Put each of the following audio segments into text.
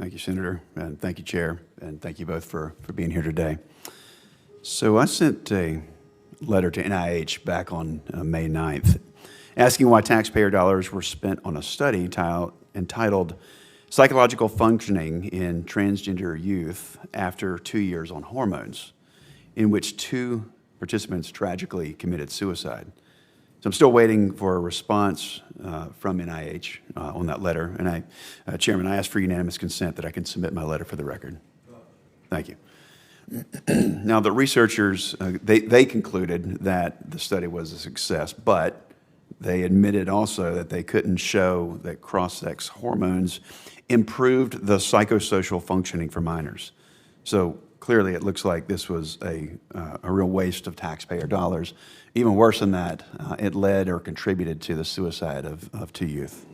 Thank you, Senator, and thank you, Chair, and thank you both for being here today. So I sent a letter to NIH back on May 9th, asking why taxpayer dollars were spent on a study entitled Psychological Functioning in Transgender Youth After 2 Years on Hormones, in which 2 participants tragically committed suicide. So I'm still waiting for a response from NIH on that letter. And Chairman, I ask for unanimous consent that I can submit my letter for the record. Thank you. Now, the researchers, they concluded that the study was a success, but they admitted also that they couldn't show that cross-sex hormones improved the psychosocial functioning for minors. So clearly, it looks like this was a real waste of taxpayer dollars. Even worse than that, it led or contributed to the suicide of 2 youth.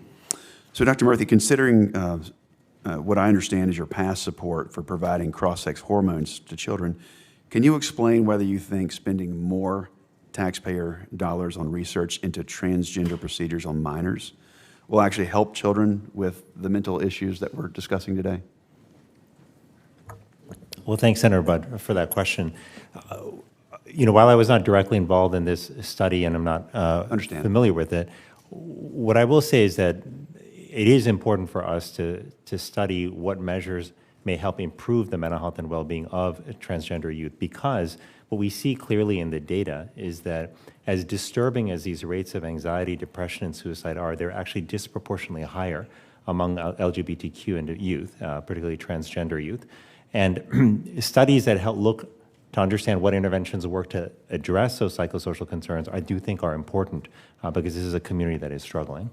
So Dr. Murthy, considering what I understand is your past support for providing cross-sex hormones to children, can you explain whether you think spending more taxpayer dollars on research into transgender procedures on minors will actually help children with the mental issues that we're discussing today? Well, thanks, Senator Budd, for that question. While I was not directly involved in this study and I'm not familiar with it, what I will say is that it is important for us to study what measures may help improve the mental health and well-being of transgender youth, because what we see clearly in the data is that as disturbing as these rates of anxiety, depression, and suicide are, they're actually disproportionately higher among LGBTQ and youth, particularly transgender youth. And studies that help look to understand what interventions work to address those psychosocial concerns, I do think are important because this is a community that is struggling.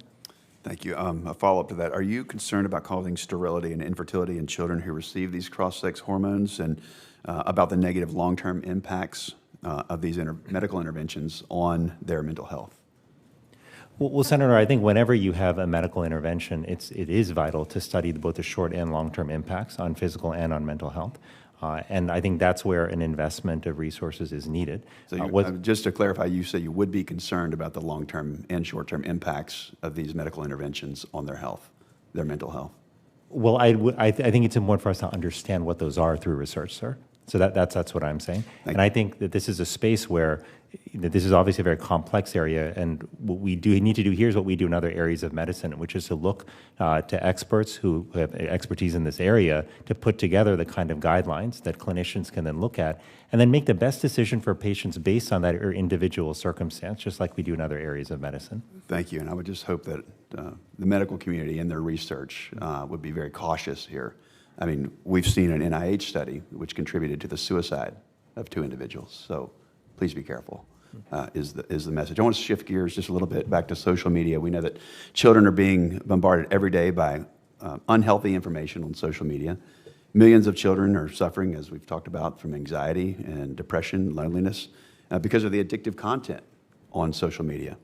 Thank you. A follow-up to that, are you concerned about causing sterility and infertility in children who receive these cross-sex hormones, and about the negative long-term impacts of these medical interventions on their mental health? Well, Senator, I think whenever you have a medical intervention, it is vital to study both the short and long-term impacts on physical and on mental health. And I think that's where an investment of resources is needed. So just to clarify, you say you would be concerned about the long-term and short-term impacts of these medical interventions on their health, their mental health? Well, I think it's important for us to understand what those are through research, sir. So that's what I'm saying. And I think that this is a space where this is obviously a very complex area, and what we do need to do here is what we do in other areas of medicine, which is to look to experts who have expertise in this area to put together the kind of guidelines that clinicians can then look at and then make the best decision for patients based on that individual circumstance, just like we do in other areas of medicine. Thank you, and I would just hope that the medical community in their research would be very cautious here. I mean, we've seen an NIH study which contributed to the suicide of 2 individuals, so please be careful, is the message. I want to shift gears just a little bit back to social media. We know that children are being bombarded every day by unhealthy information on social media. Millions of children are suffering, as we've talked about, from anxiety and depression, loneliness, because of the addictive content on social media.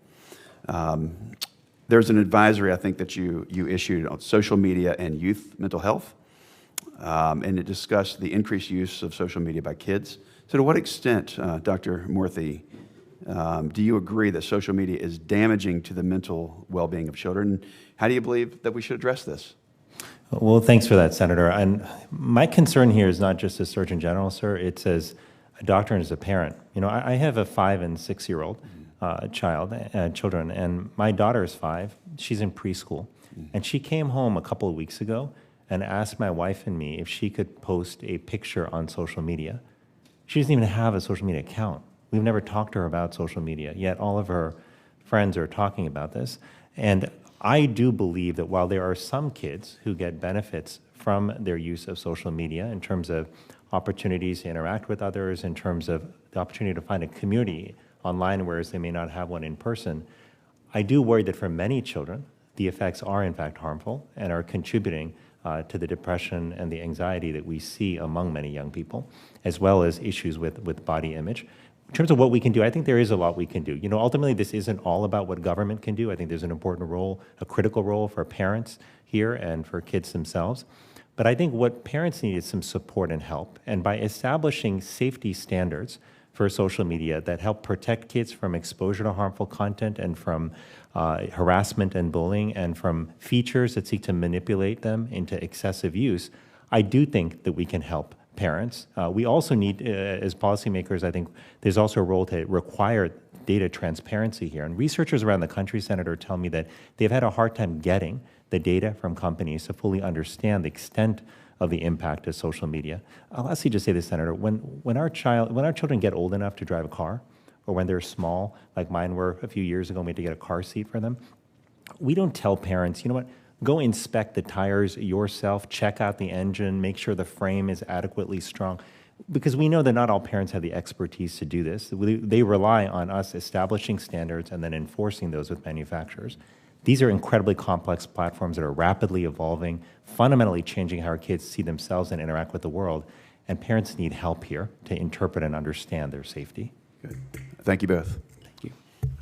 There's an advisory, I think, that you issued on social media and youth mental health. And it discussed the increased use of social media by kids. So to what extent, Dr. Murthy, do you agree that social media is damaging to the mental well-being of children? How do you believe that we should address this? Well, thanks for that, Senator. And my concern here is not just as Surgeon General, sir. It's as a doctor and as a parent. I have a 5- and 6-year-old children, and my daughter is 5. She's in preschool. And she came home a couple of weeks ago and asked my wife and me if she could post a picture on social media. She doesn't even have a social media account. We've never talked to her about social media, yet all of her friends are talking about this. And I do believe that while there are some kids who get benefits from their use of social media in terms of opportunities to interact with others, in terms of the opportunity to find a community online, whereas they may not have one in person, I do worry that for many children, the effects are in fact harmful and are contributing to the depression and the anxiety that we see among many young people, as well as issues with body image. In terms of what we can do, I think there is a lot we can do. Ultimately, this isn't all about what government can do. I think there's an important role, a critical role for parents here and for kids themselves. But I think what parents need is some support and help. And by establishing safety standards for social media that help protect kids from exposure to harmful content and from harassment and bullying and from features that seek to manipulate them into excessive use, I do think that we can help parents. We also need, as policymakers, I think there's also a role to require data transparency here. And researchers around the country, Senator, tell me that they've had a hard time getting the data from companies to fully understand the extent of the impact of social media. I'll lastly just say this, Senator, when our children get old enough to drive a car, or when they're small, like mine were a few years ago, and we had to get a car seat for them, we don't tell parents, you know what, go inspect the tires yourself, check out the engine, make sure the frame is adequately strong. Because we know that not all parents have the expertise to do this. They rely on us establishing standards and then enforcing those with manufacturers. These are incredibly complex platforms that are rapidly evolving, fundamentally changing how our kids see themselves and interact with the world. And parents need help here to interpret and understand their safety. Good. Thank you both.